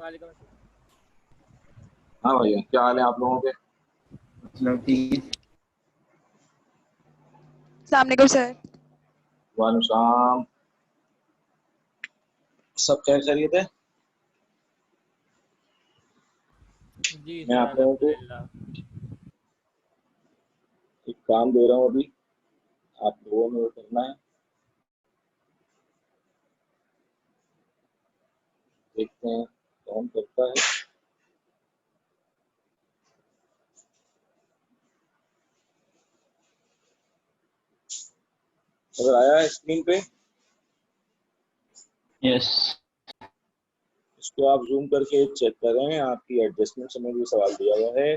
वालेकुम अस्सलाम। हाँ भैया, क्या हाल है आप लोगों के? मतलब ठीक है। अस्सलाम वालेकुम सर। वालेकुम सलाम। सब खैरियत है? जी मैं सर आप लोगों को अल्हम्दुलिल्लाह। एक काम दे रहा हूँ अभी, आप लोगों में वो करना है। देखते हैं कौन करता है। अगर आया है स्क्रीन पे, यस इसको आप जूम करके चेक करें। आपकी एडजस्टमेंट से मुझे सवाल दिया हुआ है।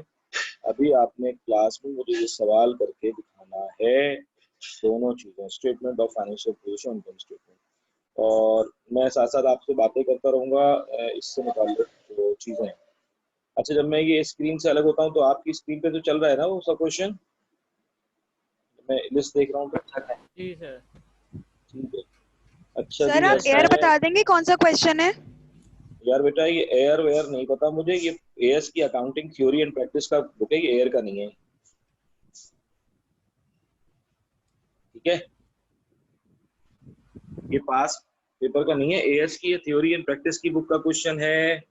अभी आपने क्लास में मुझे ये सवाल करके दिखाना है, दोनों चीज़ें, statement of financial position, income statement. और मैं साथ साथ आपसे बातें करता रहूँगा इससे मुताल्लिक जो चीज़ें। अच्छा, जब मैं ये स्क्रीन से अलग होता हूँ तो आपकी स्क्रीन पे तो चल रहा है ना वो सब क्वेश्चन? मैं लिस्ट देख रहा हूँ तो जी सर। ठीक है। अच्छा सर जी, आप ऐसा एयर है बता देंगे कौन सा क्वेश्चन है? यार बेटा, ये एयर वेयर नहीं पता मुझे। ये एएस की अकाउंटिंग थ्योरी एंड प्रैक्टिस का बुक है, ये एयर का नहीं है। ठीक है, ये पास पेपर का नहीं है, एएस की थ्योरी एंड प्रैक्टिस की बुक का क्वेश्चन है।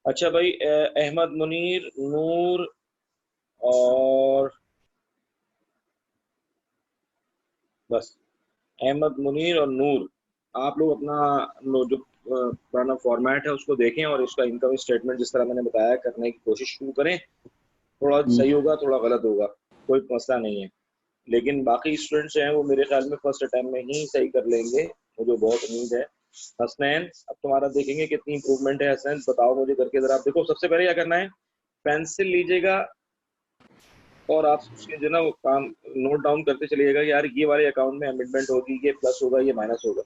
अच्छा भाई, अहमद मुनीर, नूर और बस, अहमद मुनीर और नूर, आप लोग अपना जो पुराना फॉर्मेट है उसको देखें और इसका इनकम स्टेटमेंट जिस तरह मैंने बताया करने की कोशिश शुरू करें। थोड़ा सही होगा, थोड़ा गलत होगा, कोई मसला नहीं है। लेकिन बाकी स्टूडेंट्स हैं वो मेरे ख्याल में फर्स्ट अटेम्प्ट में ही सही कर लेंगे, मुझे बहुत उम्मीद है। हसनैन, अब तुम्हारा देखेंगे कितनी इंप्रूवमेंट है। हसनैन बताओ मुझे करके जरा। आप देखो, सबसे पहले क्या करना है, पेंसिल लीजिएगा और आप उसके जो ना वो काम नोट डाउन करते चलिएगा कि यार ये वाले अकाउंट में अमेंडमेंट होगी, ये प्लस होगा, ये माइनस होगा।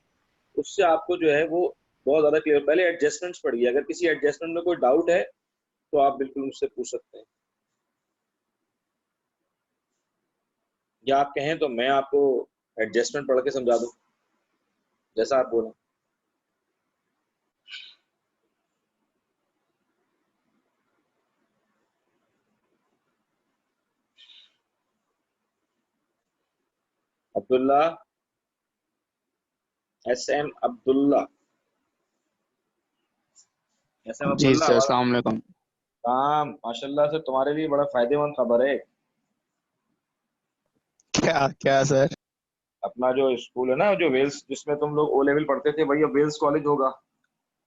उससे आपको जो है वो बहुत ज्यादा क्लियर। पहले एडजस्टमेंट्स पढ़िए, अगर किसी एडजस्टमेंट में कोई डाउट है तो आप बिल्कुल मुझसे पूछ सकते हैं, या आप कहें तो मैं आपको एडजस्टमेंट पढ़ के समझा दूं, जैसा आप बोलें। अब्दुल्ला, SM अब्दुल्ला, SM जी अब्दुल्ला, सर, वाला अस्सलाम वालेकुम। काम माशाल्लाह से तुम्हारे लिए बड़ा फायदेमंद खबर है। क्या क्या सर? अपना जो स्कूल है ना, जो वेल्स जिसमें तुम लोग ओ लेवल पढ़ते थे, वही अब वेल्स कॉलेज होगा।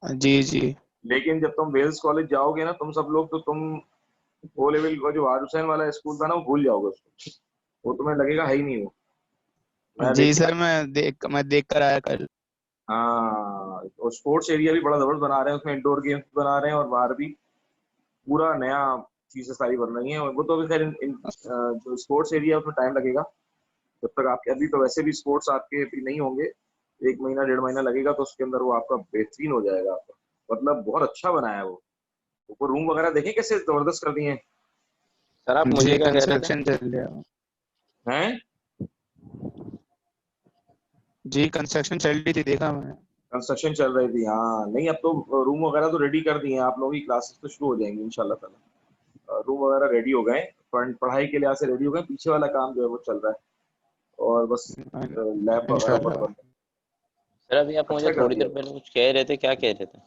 जी जी। लेकिन जब तुम वेल्स कॉलेज जाओगे ना तुम सब लोग, तो तुम ओ लेवल का जो आर हुसैन वाला स्कूल था ना वो भूल जाओगे उसको, वो तुम्हें लगेगा है ही नहीं वो। मैं जी देख के सर, मैं देख कर आया कल। हाँ, और स्पोर्ट्स एरिया भी बड़ा जबरदस्त बना रहे हैं, उसमें इंडोर गेम्स बना रहे हैं और बाहर भी पूरा नया चीजें सारी बन रही हैं। और वो तो अभी खैर जो स्पोर्ट्स एरिया उसमें टाइम लगेगा। जब तक आपके, अभी तो वैसे भी स्पोर्ट्स आपके भी नहीं होंगे, 1 महीना 1.5 महीना लगेगा, तो उसके अंदर वो आपका बेहतरीन हो जाएगा आपका। मतलब बहुत अच्छा बनाया है वो। ऊपर रूम वगैरह देखें कैसे जबरदस्त कर दिए हैं। सर आप मुझे जी, क्या कह रहे थे? कंस्ट्रक्शन चल रहा है। हैं? जी, कंस्ट्रक्शन चल रही थी, देखा मैंने। कंस्ट्रक्शन चल रही थी, हाँ। नहीं, अब तो रूम वगैरह तो रेडी कर दिए हैं, आप लोगों की क्लासेस तो शुरू हो जाएंगी इंशाल्लाह ताला। रूम वगैरह रेडी हो गए, पढ़ाई के लिहाज से रेडी हो गए, पीछे वाला काम जो है वो चल रहा है और बस लैब वगैरह पर इंशाल्लाह। बंद। सर अभी आप मुझे अच्छा कर थोड़ी दिया। देर पहले कुछ कह रहे थे, क्या कह रहे थे?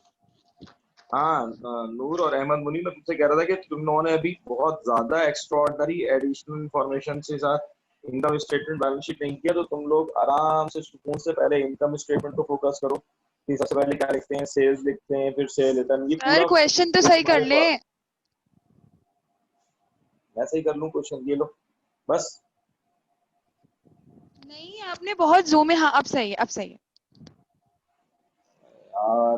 हाँ, नूर और अहमद मुनीर, मैं तुमसे कह रहा था कि तुम लोगों ने अभी बहुत ज्यादा एक्स्ट्राऑर्डिनरी एडिशनल इंफॉर्मेशन के साथ इनकम स्टेटमेंट बैलेंस शीट नहीं किया। तो तुम लोग आराम से सुकून से पहले इनकम स्टेटमेंट को फोकस करो कि सबसे पहले क्या लिखते हैं, सेल्स लिखते हैं, फिर सेल रिटर्न, ये सर पूरा क्वेश्चन तो जो सही कर तुम्हारे ले। पास। मैं सही कर लूँ क्वेश्चन, ये लो बस। नहीं आपने बहुत जूम है। हाँ अब सही है, अब सही है। यार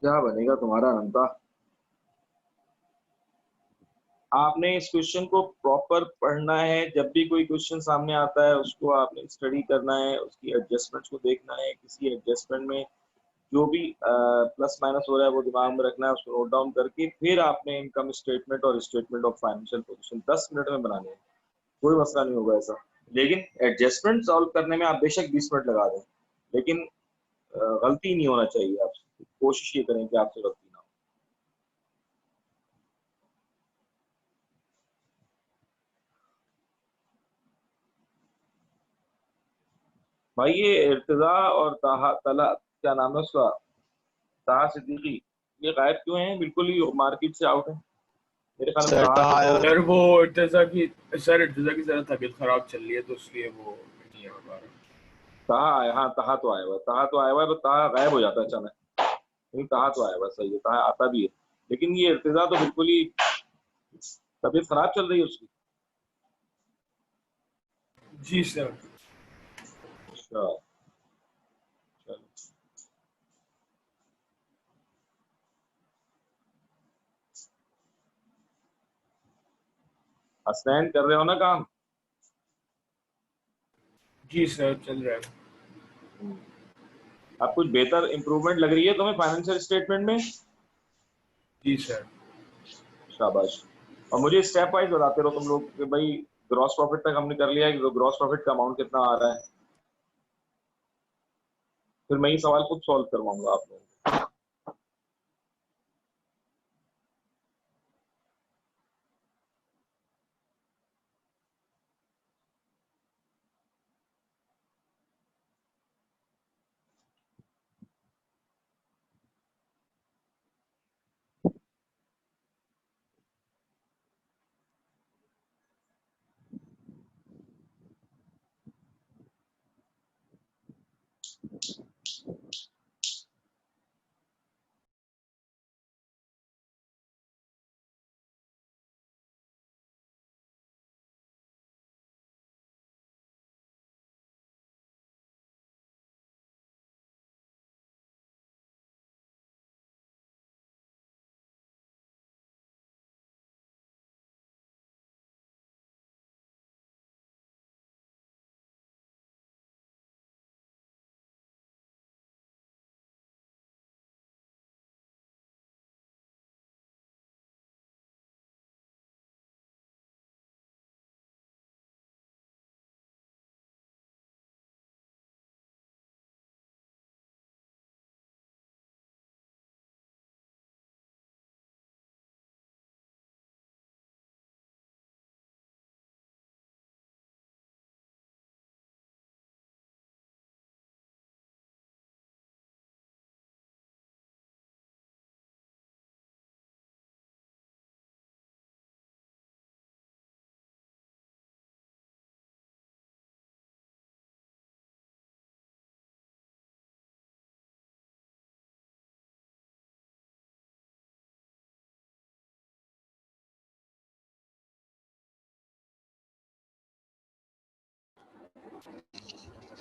क्या बनेगा तुम्हारा नंदा। आपने इस क्वेश्चन को प्रॉपर पढ़ना है, जब भी कोई क्वेश्चन सामने आता है उसको आपने स्टडी करना है, उसकी एडजस्टमेंट्स को देखना है। किसी एडजस्टमेंट में जो भी प्लस माइनस हो रहा है वो दिमाग में रखना है, उसको नोट डाउन करके फिर आपने इनकम स्टेटमेंट और statement of financial position 10 minute में बनाने हैं, कोई मसला नहीं होगा ऐसा। लेकिन एडजस्टमेंट सॉल्व करने में आप बेशक 20 मिनट लगा दें, लेकिन गलती नहीं होना चाहिए आपसे, कोशिश ये करें कि आपसे गलती ना हो। भाई ये इर्तिजा और ताहा तला, क्या नाम है उसका, ताहा सिद्दीकी, ये गायब क्यों हैं, बिल्कुल ही मार्केट से आउट है मेरे ख्याल में। सर ताहा ताहा को तो सर वो इर्तिजा की जरा तबीयत खराब चल रही है तो इसलिए वो नहीं आ पा रहा। ताहा आया, हाँ ताहा तो आया हुआ है, ताहा तो आया हुआ है, बस ताहा गायब हो जाता है अचानक। नहीं ताहा तो आया हुआ है, सही है, ताहा आता भी है, लेकिन ये इर्तिजा तो बिल्कुल ही तबीयत खराब चल रही है उसकी। जी सर। अच्छा चलो, हसनैन कर रहे हो ना काम? जी सर चल रहा है। अब कुछ बेहतर इंप्रूवमेंट लग रही है तुम्हें फाइनेंशियल स्टेटमेंट में? जी सर। शाबाश। और मुझे स्टेप वाइज बताते रहो तुम लोग कि भाई ग्रॉस प्रॉफिट तक हमने कर लिया है, कि ग्रॉस प्रॉफिट का अमाउंट कितना आ रहा है, फिर मैं ये सवाल खुद सॉल्व करवाऊंगा आप लोगों को।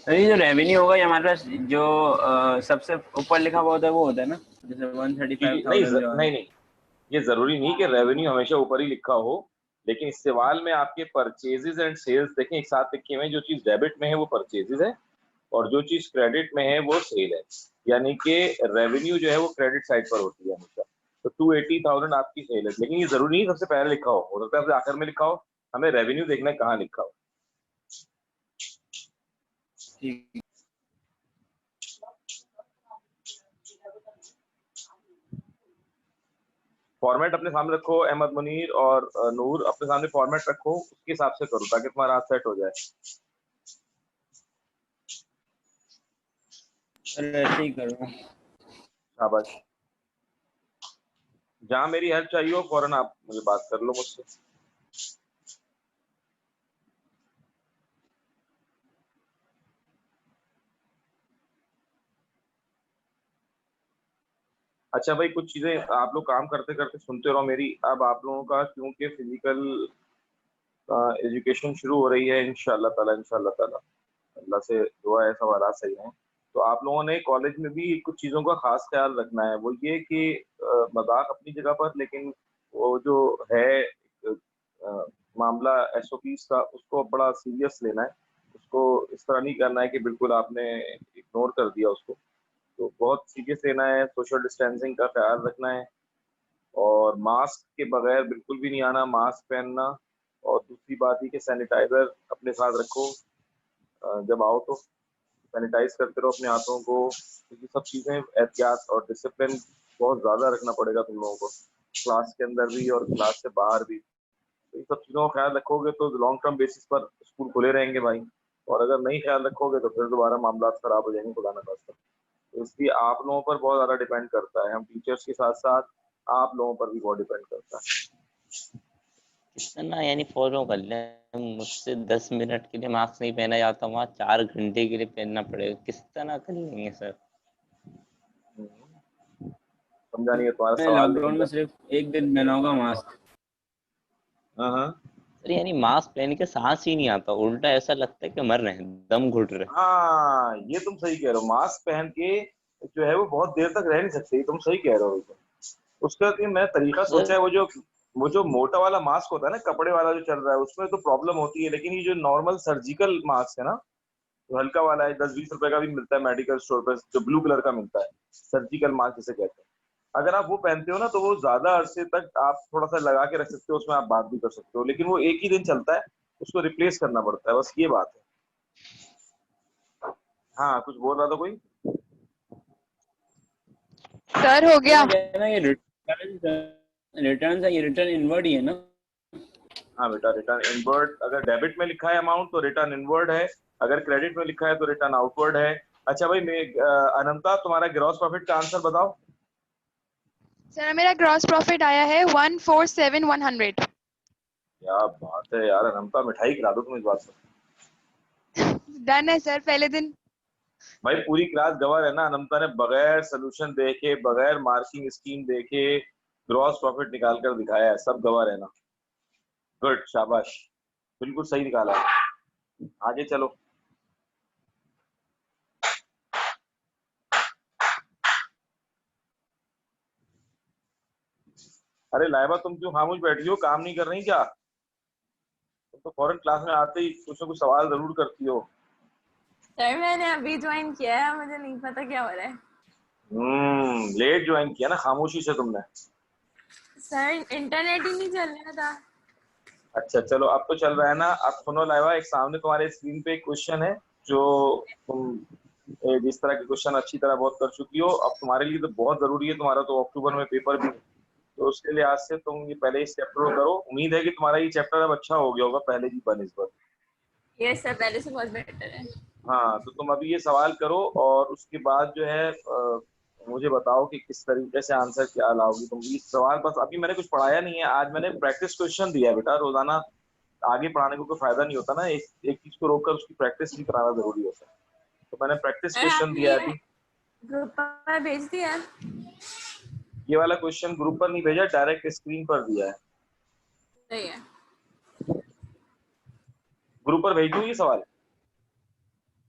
ये जो रेवेन्यू होगा ये हमारे पास जो सबसे ऊपर लिखा हुआ होता है वो होता है ना, जैसे नहीं 135,000 नहीं नहीं, ये जरूरी नहीं कि रेवेन्यू हमेशा ऊपर ही लिखा हो, लेकिन इस सवाल में आपके परचेजेस एंड सेल्स देखें एक साथ लिखे हुए हैं। जो चीज डेबिट में है वो परचेजेस है, और जो चीज क्रेडिट में है वो सेल है, यानी कि रेवेन्यू जो है वो क्रेडिट साइड पर होती है हमेशा। तो 280,000 आपकी सेल है, लेकिन ये जरूरी नहीं सबसे पहले लिखा हो सकता है सबसे आखिर में लिखा हो। हमें रेवेन्यू देखना है कहाँ लिखा हो। ठीक। फॉर्मेट अपने सामने रखो, अहमद मुनीर और नूर अपने सामने फॉर्मेट रखो, उसके हिसाब से करो ताकि तुम्हारा हाथ सेट हो जाए। ऐसे ही करो। शाबाश। जहाँ मेरी हेल्प चाहिए हो फौरन आप मुझे बात कर लो मुझसे। अच्छा भाई, कुछ चीजें आप लोग काम करते करते सुनते रहो मेरी। अब आप लोगों का क्योंकि फिजिकल एजुकेशन शुरू हो रही है इंशाल्लाह ताला, अल्लाह से दुआ है सब हालात सही हैं। तो आप लोगों ने कॉलेज में भी कुछ चीज़ों का खास ख्याल रखना है, वो ये कि मजाक अपनी जगह पर, लेकिन वो जो है मामला एसओपीज का उसको बड़ा सीरियस लेना है। उसको इस तरह नहीं करना है कि बिल्कुल आपने इग्नोर कर दिया उसको। तो बहुत सीरियस लेना है, सोशल डिस्टेंसिंग का ख्याल रखना है और मास्क के बगैर बिल्कुल भी नहीं आना, मास्क पहनना। और दूसरी बात ये कि सैनिटाइजर अपने साथ रखो, जब आओ तो सैनिटाइज करते रहो अपने हाथों को, क्योंकि सब चीज़ें एहतियात और डिसिप्लिन बहुत ज़्यादा रखना पड़ेगा तुम लोगों को, क्लास के अंदर भी और क्लास से बाहर भी। तो इन सब चीज़ों का ख्याल रखोगे तो लॉन्ग टर्म बेसिस पर स्कूल खुले रहेंगे भाई, और अगर नहीं ख्याल रखोगे तो फिर दोबारा मामला खराब हो जाएंगे, खुदा ना खास्ता। तो इसलिए आप लोगों पर बहुत ज़्यादा डिपेंड करता है, हम टीचर्स के साथ साथ आप लोगों पर भी बहुत डिपेंड करता है। कितना यानी फॉलो कर ले, मुझसे 10 मिनट के लिए मास्क नहीं पहना जाता, वहाँ 4 घंटे के लिए पहनना पड़ेगा, किस तरह कर लेंगे सर? समझा नहीं है तुम्हारा मैं सवाल, लॉकडाउन लेकिन में सिर्फ एक दिन पहनाऊंगा मास्क। हाँ हाँ सर यानी मास्क पहन के सांस ही नहीं आता, उल्टा ऐसा लगता है कि मर रहे हैं, दम घुट रहे हैं। हाँ, ये तुम सही कह रहे हो, मास्क पहन के जो है वो बहुत देर तक रह नहीं सकते, तुम सही कह रहे हो। उसका कि मैं तरीका सर सोचा है, वो जो मोटा वाला मास्क होता है ना, कपड़े वाला जो चल रहा है, उसमें तो प्रॉब्लम होती है, लेकिन ये जो नॉर्मल सर्जिकल मास्क है ना, जो हल्का वाला है, 10-20 रुपए का भी मिलता है मेडिकल स्टोर पर, जो ब्लू कलर का मिलता है, सर्जिकल मास्क जिसे कहते हैं, अगर आप वो पहनते हो ना तो वो ज्यादा अरसे तक आप थोड़ा सा लगा के रख सकते हो, उसमें आप बात भी कर सकते हो, लेकिन वो एक ही दिन चलता है, उसको रिप्लेस करना पड़ता है, बस ये बात है। हाँ, कुछ बोल रहा था कोई? सर हो गया। मैं कह रहा हूँ ये रिटर्न है, ये रिटर्न इनवर्ड ही है ना? हाँ बेटा, रिटर्न इनवर्ड, अगर डेबिट में लिखा है अमाउंट तो रिटर्न इनवर्ड है, अगर क्रेडिट में लिखा है तो रिटर्न आउटवर्ड है। अच्छा भाई, मैं अनंता, तुम्हारा ग्रॉस प्रॉफिट का आंसर बताओ। सर मेरा ग्रॉस प्रॉफिट आया है 147,100। क्या बात है यार अनंता, मिठाई खिला दो तुम इस बात से। डन है सर, पहले दिन। भाई पूरी क्लास गवाह है ना, अनंता ने बगैर सोल्यूशन देखे, बगैर मार्किंग स्कीम देखे ग्रॉस प्रॉफिट निकाल कर दिखाया है, सब गवाह है ना। गुड, शाबाश, बिल्कुल सही निकाला है। आगे चलो। अरे लाइबा, तुम क्यों खामोश बैठी हो, काम नहीं कर रही क्या? तुम तो फौरन क्लास में आते ही कुछ ना कुछ सवाल जरूर करती हो। सर मैंने अभी ज्वाइन किया है, मुझे नहीं पता क्या हो रहा है। लेट ज्वाइन किया ना खामोशी से तुमने। सर इंटरनेट ही नहीं चल रहा था। अच्छा चलो, अब तो चल रहा है ना। अब सुनो लाइबा, एक सामने तुम्हारे स्क्रीन पे एक क्वेश्चन है, जो तुम जिस तरह के क्वेश्चन अच्छी तरह बहुत कर चुकी हो, अब तुम्हारे लिए तो बहुत जरूरी है, तुम्हारा तो अक्टूबर में पेपर भी है, तो उसके लिए आज से तुम ये पहले इस चैप्टर को करो। उम्मीद है कि तुम्हारा ये चैप्टर अब अच्छा हो गया होगा पहले की बनस्बत। यस सर, पहले से बहुत बेटर है। हाँ, तो तुम अभी ये सवाल करो और उसके बाद जो है मुझे बताओ कि किस तरीके से आंसर क्या लाओगी तुम। ये सवाल बस अभी मैंने कुछ पढ़ाया नहीं है, आज मैंने प्रैक्टिस क्वेश्चन दिया है बेटा। रोजाना आगे पढ़ाने को कोई फायदा नहीं होता ना, एक चीज को रोककर उसकी प्रैक्टिस भी कराना जरूरी होता है, तो मैंने प्रैक्टिस सर क्वेश्चन दिया आपने है अभी। ग्रुप पर भेज दिया? ये वाला क्वेश्चन ग्रुप पर नहीं भेजा, डायरेक्ट स्क्रीन पर दिया है। सही है। ग्रुप पर भेज दूं ये सवाल?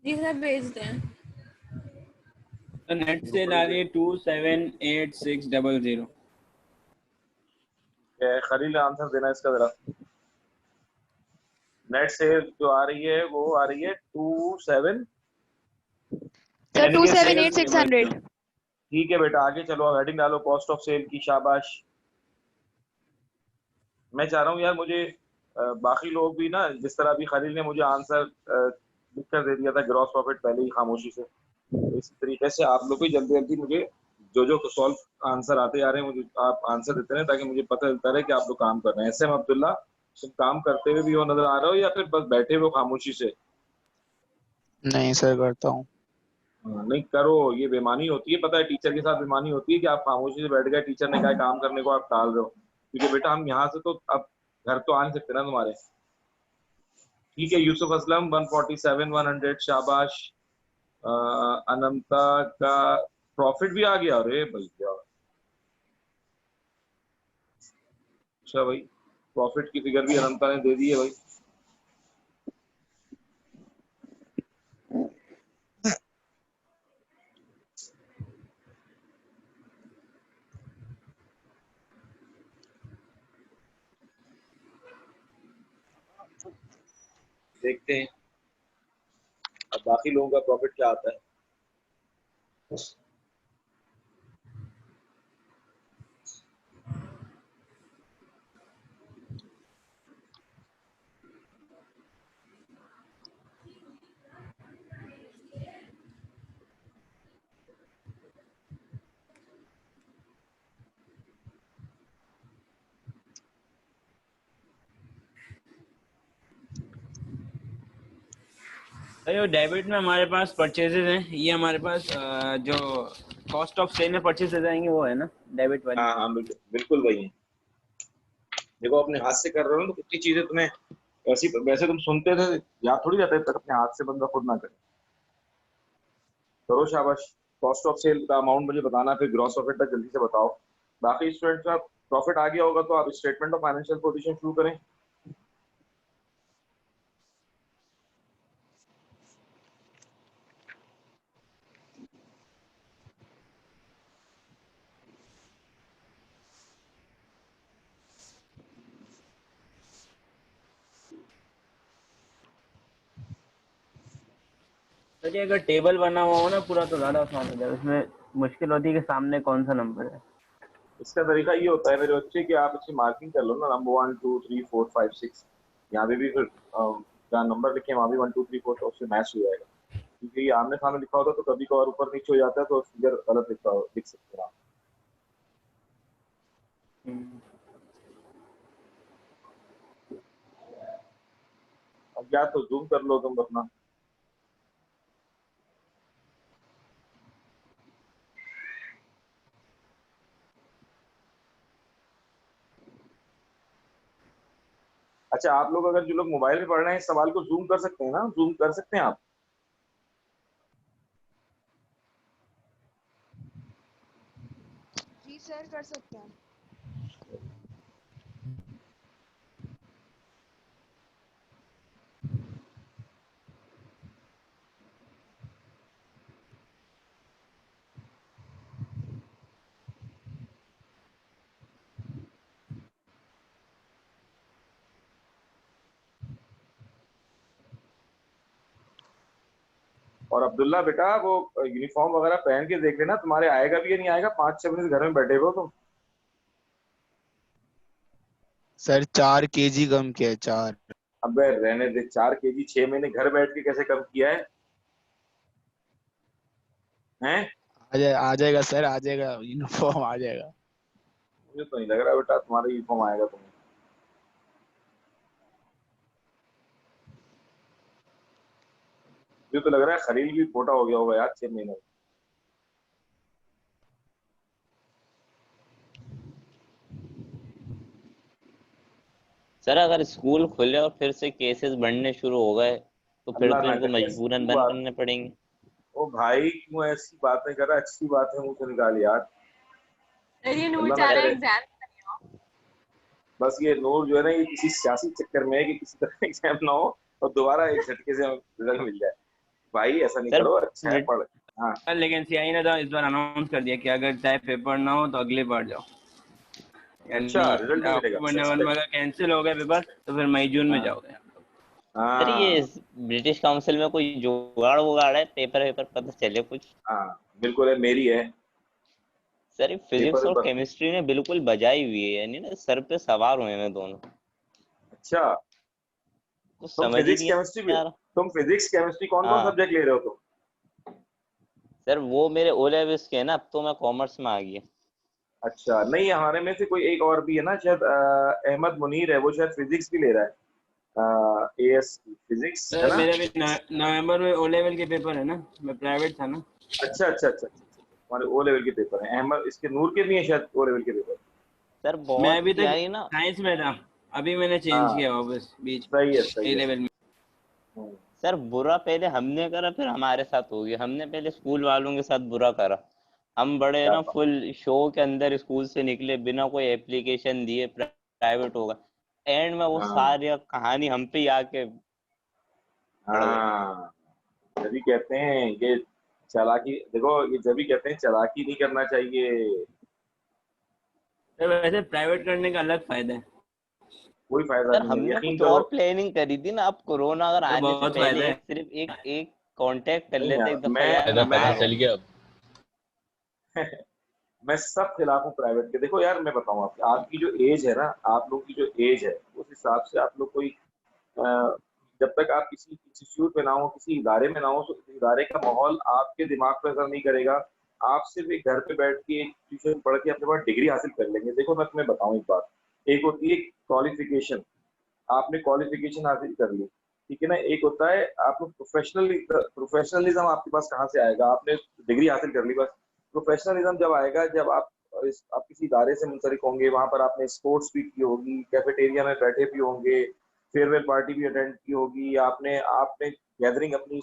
जी सर भेज दें। तो नेट से डालिए 278600। खलील आंसर देना इसका जरा। नेट से जो आ रही है वो आ रही है 27। सर 278,600। ठीक है बेटा, आगे चलो, अब हेडिंग डालो कॉस्ट ऑफ सेल की, शाबाश। मैं चाह रहा हूँ यार, मुझे बाकी लोग भी ना, जिस तरह अभी खलील ने मुझे आंसर लिख कर दे दिया था ग्रॉस प्रॉफिट पहले ही खामोशी से, तो इस तरीके से आप लोग भी जल्दी जल्दी मुझे जो जो सॉल्व आंसर आते आ रहे हैं, मुझे आप आंसर देते रहे, ताकि मुझे पता चलता रहे कि आप लोग काम कर रहे हैं। एस एम अब्दुल्ला, तुम काम करते हुए भी हो नजर आ रहे हो या फिर बस बैठे हुए खामोशी से? नहीं सर, करता हूँ। नहीं करो, ये बेईमानी होती है, पता है टीचर के साथ बेईमानी होती है कि आप खामोशी से बैठ गए, टीचर ने कहा काम करने को, आप टाल रहे हो। क्योंकि बेटा हम यहाँ से तो अब घर तो आ नहीं सकते ना तुम्हारे। ठीक है, यूसुफ असलम 147,100, शाबाश। अनंता का प्रॉफिट भी आ गया, अरे भैया। अच्छा भाई, प्रॉफिट की फिगर भी अनंता ने दे दी है भाई। देखते हैं अब बाकी लोगों का प्रॉफिट क्या आता है। अरे डेबिट में हमारे पास परचेजेस हैं, ये हमारे पास जो कॉस्ट ऑफ सेल में परचेजेस आएंगे वो है ना डेबिट वाली। हाँ हाँ बिल्कुल बिल्कुल वही है। देखो अपने हाथ से कर रहे हो ना तो कितनी चीजें तुम्हें ऐसी, वैसे तुम सुनते थे याद थोड़ी रहता है तक अपने हाथ से बंदा खुद ना करे। करो शाबाश। कॉस्ट ऑफ सेल का अमाउंट मुझे बताना, फिर ग्रॉस प्रॉफिट तक जल्दी से बताओ। बाकी स्टूडेंट्स का प्रॉफिट आ गया होगा तो आप स्टेटमेंट ऑफ फाइनेंशियल पोजीशन शुरू करें। चलिए अगर टेबल बना हुआ हो ना पूरा तो ज़्यादा आसान हो जाए, उसमें मुश्किल होती है कि सामने कौन सा नंबर है। इसका तरीका ये होता है मेरे बच्चे कि आप इसकी मार्किंग कर लो ना, नंबर 1 2 3 4 5 6, यहाँ पे भी फिर जहाँ नंबर लिखे वहाँ भी 1 2 3 4 तो उससे मैच हो जाएगा। क्योंकि ये आमने सामने लिखा होता है तो कभी कभार ऊपर नीचे हो जाता है तो फिगर गलत लिख सकते हैं आप। अब या तो जूम कर लो तुम अपना। अच्छा आप लोग अगर जो लोग मोबाइल में पढ़ रहे हैं इस सवाल को जूम कर सकते हैं ना, जूम कर सकते हैं आप? जी सर कर सकते हैं। और अब्दुल्ला बेटा वो यूनिफॉर्म वगैरह पहन के देख लेना, तुम्हारे आएगा भी या नहीं आएगा। 5-6 मिनट घर में बैठे हो तुम। सर 4 kg कम किया है, 4। अब रहने दे, 4 kg 6 महीने घर बैठ के कैसे कम किया है? हैं? आ जाएगा सर, आ जाएगा, यूनिफॉर्म आ जाएगा। मुझे तो नहीं लग रहा बेटा तुम्हारा यूनिफॉर्म आएगा तुम्हें। मुझे तो लग रहा है खलील भी मोटा हो गया होगा यार 6 महीने में। सर अगर स्कूल खुले और फिर से केसेस बढ़ने शुरू हो गए तो फिर अल्लाह तो ना इनको करे मजबूरन ऐसी बंद बात। करने पड़ेंगे। ओ भाई क्यों ऐसी बातें कर रहा है? अच्छी बात है मुंह से निकाल यार। ये नूर अल्लाह ना चाह रहा है करे। एग्जाम। बस ये नूर जो है ना ये किसी सियासी चक्कर में है कि किसी तरह एग्जाम ना हो और दोबारा एक झटके से रिजल्ट मिल जाए। भाई ऐसा नहीं सर करो, अच्छा है पढ़। हाँ लेकिन सीआई ने तो इस बार अनाउंस कर दिया कि अगर चाहे पेपर ना हो तो अगले बार जाओ, अच्छा यानी रिजल्ट नहीं मिलेगा। अक्टूबर नवंबर में अगर कैंसिल हो गया पेपर तो फिर मई जून में हाँ जाओगे। सर ये हाँ ब्रिटिश काउंसिल में कोई जुगाड़ वुगाड़ है, पेपर वेपर पता चले कुछ? हाँ बिल्कुल है, मेरी है। सर ये फिजिक्स पेपर और पेपर। केमिस्ट्री ने बिल्कुल बजाई हुई है, यानी ना सर पे सवार हुए हैं दोनों। अच्छा कुछ तुम समझ ही फिजिक्स नहीं केमिस्ट्री, आ रहा। तुम फिजिक्स केमिस्ट्री कौन कौन हाँ सब्जेक्ट ले रहे हो तुम? सर वो मेरे ओ लेवल्स के है ना, अब तो मैं कॉमर्स में आ गया। अच्छा नहीं हमारे में से कोई एक और भी है ना शायद, अहमद मुनीर है, वो शायद फिजिक्स भी ले रहा है। एएस फिजिक्स है सर ना। मेरे भी नवंबर में ओ लेवल के पेपर है ना, मैं प्राइवेट था ना। अच्छा अच्छा अच्छा अच्छा। हमारे ओ लेवल के पेपर हैं। अहमद इसके नूर के भी हैं शायद ओ लेवल के पेपर। सर मैं बहुत अभी तक यानी ना। साइंस में था, अभी मैंने चेंज हाँ किया वापस बीच सही है ए सही है। लेवल में। हम्म, सर बुरा पहले हमने करा फिर हमारे साथ हो गया, हमने पहले स्कूल वालों के साथ बुरा करा। हम बड़े क्या ना बात। फुल शो के अंदर स्कूल से निकले बिना कोई एप्लीकेशन दिए, प्राइवेट होगा। एंड में वो हाँ सारी कहानी हम पे ही आके पड़ गई। हाँ जब भी कहते हैं कि चालाकी, देखो ये जब भी कहते हैं चालाकी नहीं करना चाहिए। सर वैसे प्राइवेट करने का अलग फायदा है। कोई फायदा सर नहीं है, हमने यकीन कुछ करो। और प्लानिंग करी थी ना, अब कोरोना अगर सर आने से बहुत फायदा पहले है। एक सिर्फ एक कांटेक्ट कर नहीं लेते यार एक दफा, यार मैं कहाँ हो। मैं मैं सब खिलाफ हूँ प्राइवेट के। देखो यार मैं बताऊँ आपकी जो एज है ना, आप लोग की जो एज है उस हिसाब से आप लोग कोई जब तक आप किसी इंस्टीट्यूट में ना हो, किसी इदारे में ना हो, तो उस इदारे का माहौल आपके दिमाग पर असर नहीं करेगा। आप सिर्फ एक घर पे बैठ के एक ट्यूशन पढ़ के अपने पास डिग्री हासिल कर लेंगे। देखो मैं तुम्हें बताऊँ एक बात, एक होती है क्वालिफिकेशन, आपने क्वालिफिकेशन हासिल कर ली, ठीक है ना। एक होता है आप प्रोफेशनलिज्म आपके पास कहाँ से आएगा, आपने डिग्री हासिल कर ली बस। प्रोफेशनलिज्म जब आएगा जब आप किसी इदारे से मुंसलिक होंगे, वहां पर आपने स्पोर्ट्स भी की होगी, कैफेटेरिया में बैठे भी होंगे, फेयरवेल पार्टी भी अटेंड की होगी, आपने आपने गैदरिंग अपनी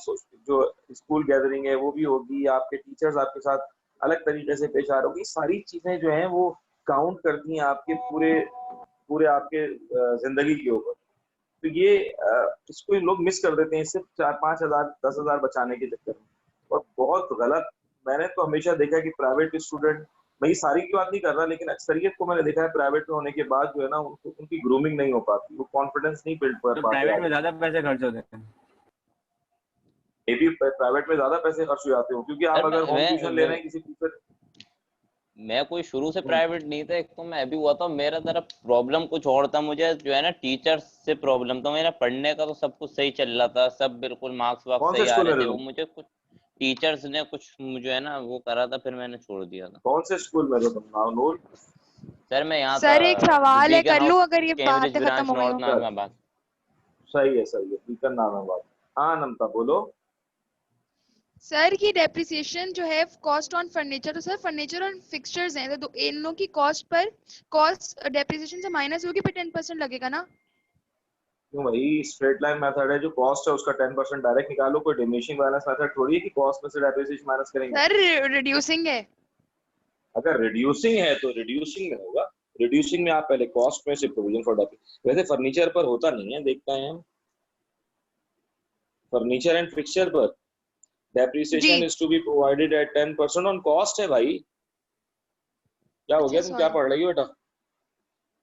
जो स्कूल गैदरिंग है वो भी होगी, आपके टीचर्स आपके साथ अलग तरीके से पेश आ रहे होगी। सारी चीजें जो हैं वो काउंट करती हैं आपके पूरे पूरे आपके जिंदगी के ऊपर। तो ये इसको लोग मिस कर देते हैं सिर्फ 4-5 हज़ार 10,000 बचाने के चक्कर में, और बहुत गलत। मैंने तो हमेशा देखा कि प्राइवेट स्टूडेंट, मैं ये सारी की बात नहीं कर रहा, लेकिन अक्सरियत को मैंने देखा है प्राइवेट में होने के बाद जो है ना उनकी ग्रूमिंग नहीं हो पाती, वो कॉन्फिडेंस नहीं बिल्ड कर तो पाते। प्राइवेट में ज्यादा पैसे खर्च होते हैं। मे बी प्राइवेट में ज्यादा पैसे खर्च हो जाते हो, क्योंकि आप सर, अगर होम ट्यूशन ले रहे मैं हैं किसी टीचर। मैं कोई शुरू से प्राइवेट नहीं था, एक तो मैं अभी हुआ था। मेरा जरा प्रॉब्लम कुछ और था, मुझे जो है ना टीचर्स से प्रॉब्लम था। मेरा पढ़ने का तो सब कुछ सही चल रहा था, सब बिल्कुल मार्क्स वार्क्स कौन से सही आ स्कूल रहे में थे थे। वो तुम? मुझे कुछ टीचर्स ने कुछ मुझे है ना वो करा था, फिर मैंने छोड़ दिया था। कौन से स्कूल में थे तुम? नाउनूर? सर मैं यहाँ था सर एक सवाल है, बीकन कर लूं हाउस, अगर ये कैम्ब्रिज बातें खत्म ब्रांच, हो गई नॉर्थ हो? नाजमाबाद। सही है सही है, बीकन नामाबाद। हाँ नमता बोलो। सर की डेप्रिसिएशन जो है कॉस्ट ऑन फर्नीचर, तो सर फर्नीचर और फिक्सचर्स हैं तो इन लोगों की कॉस्ट पर कॉस्ट डेप्रिसिएशन से माइनस होगी, फिर 10% लगेगा ना? क्यों भाई, स्ट्रेट लाइन मेथड है, जो कॉस्ट है उसका 10% डायरेक्ट निकालो। कोई डिमिनिशिंग बैलेंस मेथड थोड़ी है कि कॉस्ट में से डेप्रिसिएशन माइनस करेंगे। सर रिड्यूसिंग है। अगर रिड्यूसिंग है तो रिड्यूसिंग में होगा। रिड्यूसिंग में आप पहले कॉस्ट में से प्रोविजन फॉर डेप्रिसिएशन, वैसे फर्नीचर पर होता नहीं है, देखते हैं हम। फर्नीचर एंड फिक्सचर पर डेप्रिसिएशन जी is to be provided at 10% on cost है भाई। क्या हो अच्छा गया, तुम क्या सॉरी। पढ़ रही हो बेटा?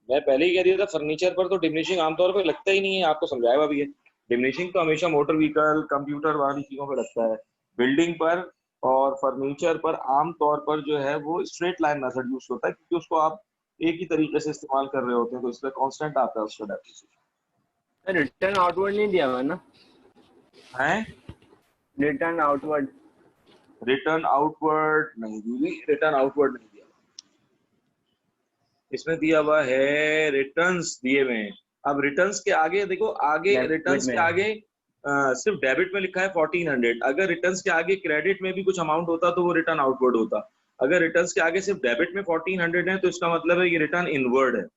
मैं पहले ही कह दिया था, फर्नीचर पर तो डिमिनिशिंग आमतौर पर लगता ही नहीं है, आपको समझाया भी है। डिमिनिशिंग तो हमेशा मोटर व्हीकल कंप्यूटर वाली चीजों पर लगता है। बिल्डिंग पर और फर्नीचर पर आमतौर पर जो है वो स्ट्रेट लाइन मेथड यूज होता है, क्योंकि उसको आप एक ही तरीके से इस्तेमाल कर रहे होते हैं, तो इसलिए कांस्टेंट आता है उसका डेप्रिसिएशन। रिटर्न आउटवर्ड नहीं दिया हुआ ना? है रिटर्न आउटवर्ड रिटर्न आउटवर्ड नहीं दी, रिटर्न आउटवर्ड नहीं दिया, इसमें दिया हुआ है रिटर्न्स दिए हुए हैं। अब रिटर्न्स के आगे देखो, आगे रिटर्न्स के आगे सिर्फ डेबिट में लिखा है 1400। अगर रिटर्न्स के आगे क्रेडिट में भी कुछ अमाउंट होता तो वो रिटर्न आउटवर्ड होता। अगर रिटर्न्स के आगे सिर्फ डेबिट में 1400 है तो इसका मतलब है ये रिटर्न इनवर्ड है।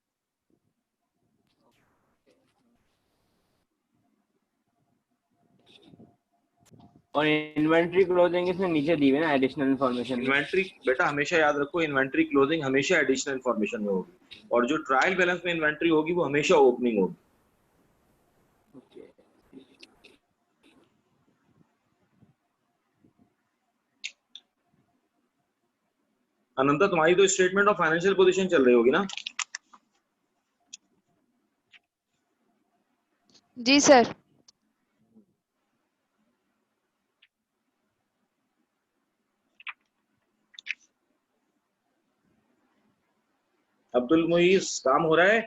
और इन्वेंट्री क्लोजिंग इसमें नीचे दी हुई है ना, एडिशनल इन्फॉर्मेशन में। इन्वेंट्री बेटा हमेशा याद रखो, इन्वेंट्री क्लोजिंग हमेशा एडिशनल इन्फॉर्मेशन में होगी, और जो ट्रायल बैलेंस में इन्वेंट्री होगी वो हमेशा ओपनिंग होगी। अनंता, तुम्हारी तो स्टेटमेंट ऑफ फाइनेंशियल पोजीशन चल रही होगी ना? जी सर। अब्दुल मुईज काम हो रहा है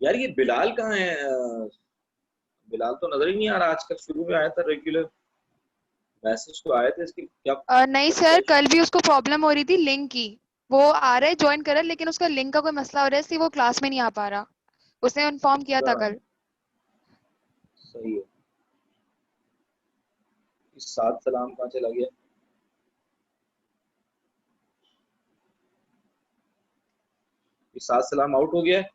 यार? ये बिलाल कहाँ है? बिलाल तो नजर ही नहीं आ रहा। आजकल शुरू में आया था रेगुलर, मैसेज तो आए थे इसके, क्या? नहीं सर, कल भी उसको प्रॉब्लम हो रही थी लिंक की। वो आ रहा है ज्वाइन कर रहा है, लेकिन उसका लिंक का कोई मसला हो रहा है, इसलिए वो क्लास में नहीं आ पा रहा। उसने इन्फॉर्म किया था कल। सही है। इस साथ सलाम कहाँ चला गया? इस साथ सलाम आउट हो गया है?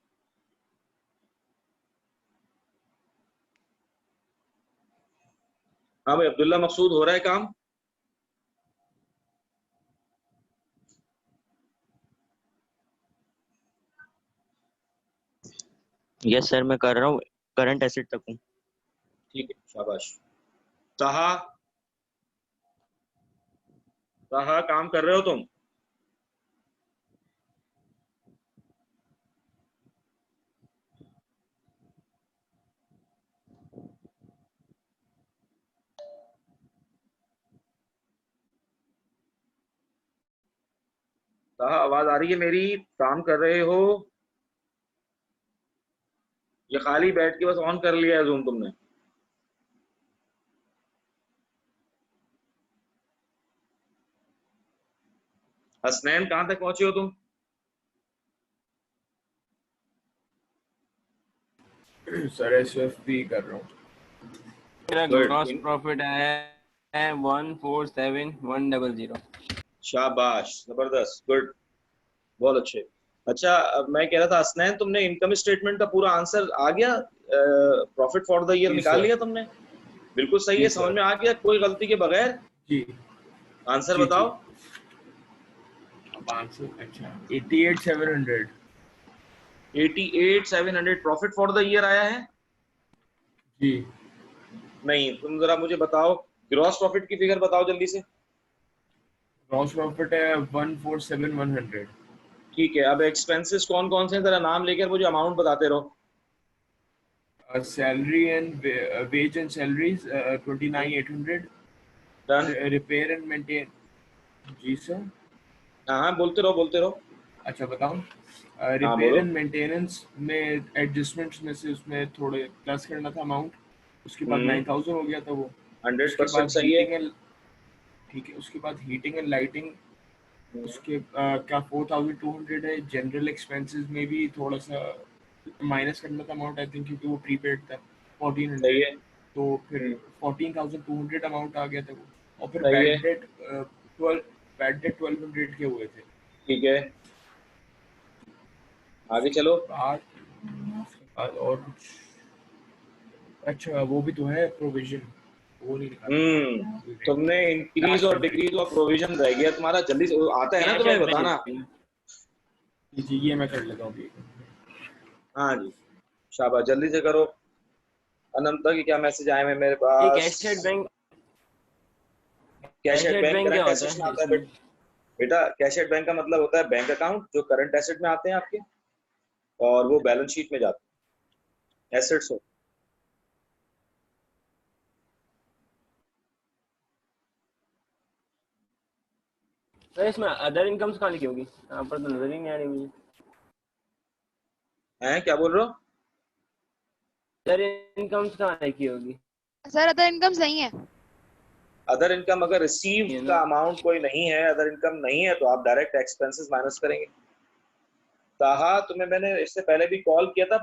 हाँ भाई, अब्दुल्ला मकसूद हो रहा है काम? यस सर, मैं कर रहा हूँ, करंट एसेट तक हूँ। ठीक है, शाबाश। ताहा, ताहा काम कर रहे हो तुम? ताहा, आवाज आ रही है मेरी? काम कर रहे हो या खाली बैठ के बस ऑन कर लिया है जूम तुमने? हसनैन, कहां तक पहुंचे हो तुम? सर एसएफपी कर रहा हूँ। मेरा Good. ग्रॉस प्रॉफिट आया है 147100। शाबाश, जबरदस्त, गुड, बहुत अच्छे। अच्छा, अब मैं कह रहा था असनैन, तुमने इनकम स्टेटमेंट का पूरा आंसर आ गया, प्रॉफिट फॉर द ईयर जी, निकाल सर। लिया तुमने? बिल्कुल सही जी, है, समझ सर। में आ गया कोई गलती के बगैर? जी आंसर जी, बताओ। अब आंसर अच्छा 88,700। 88,700 प्रॉफिट फॉर द ईयर आया है? जी, नहीं, तुम जरा मुझे बताओ ग्रॉस प्रॉफिट की फिगर बताओ जल्दी से। ग्रॉस प्रॉफिट है 147,100। ठीक है, अब एक्सपेंसेस कौन कौन से हैं, जरा नाम लेकर मुझे अमाउंट बताते रहो। Salary and wage and salaries 29,800। Done. Repair and maintain. जी सर। हाँ, बोलते रहो बोलते रहो। अच्छा बताऊं, हाँ, रिपेयर बोलो। एंड मेंटेनेंस में एडजस्टमेंट्स में से उसमें थोड़े प्लस करना था अमाउंट, उसके बाद 9,000 हो गया था वो। उसके 100% बाद सही है। हीटिंग एंड, ठीक है, उसके बाद हीटिंग एंड लाइटिंग उसके क्या 4,200 है। जनरल एक्सपेंसेस में भी थोड़ा सा माइनस करना था अमाउंट, आई थिंक, क्योंकि वो प्रीपेड था 1,400, सही है। तो फिर 14,200 अमाउंट आ गया था वो। और फिर सही है। बैड डेट 1,200 के हुए थे। ठीक है, आगे चलो। और कुछ, अच्छा वो भी तो है प्रोविजन, वो नहीं निकाला। तुमने इंक्रीज और डिक्रीज और प्रोविजन रह गया तुम्हारा, जल्दी से आता है ना तुम्हें बताना? जी, ये मैं कर लेता हूँ अभी। हाँ जी, शाबाश, जल्दी से करो। अनंता की क्या मैसेज आए हैं मेरे ये पास? Cash bank, cash at bank क्या करंट होता एसेट्स में है आता है इसमें? बेटा। कैश एट बैंक का मतलब होता है बैंक अकाउंट जो करंट एसेट में आते हैं आपके, और वो बैलेंस शीट में जाते हैं, एसेट्स हो। सर इसमें अदर इनकम्स कहाँ लिखी होगी? यहाँ पर तो नजर ही नहीं आ रही मुझे। हैं, क्या बोल रहे हो? अदर इनकम्स कहाँ लिखी होगी? सर अदर इनकम नहीं है। अदर इनकम अगर रिसीव ये ना। का अमाउंट कोई नहीं है, अदर इनकम नहीं है, तो आप डायरेक्ट एक्सपेंसेस माइनस करेंगे। ताहा, तुम्हें मैंने इससे पहले भी कॉल किया था,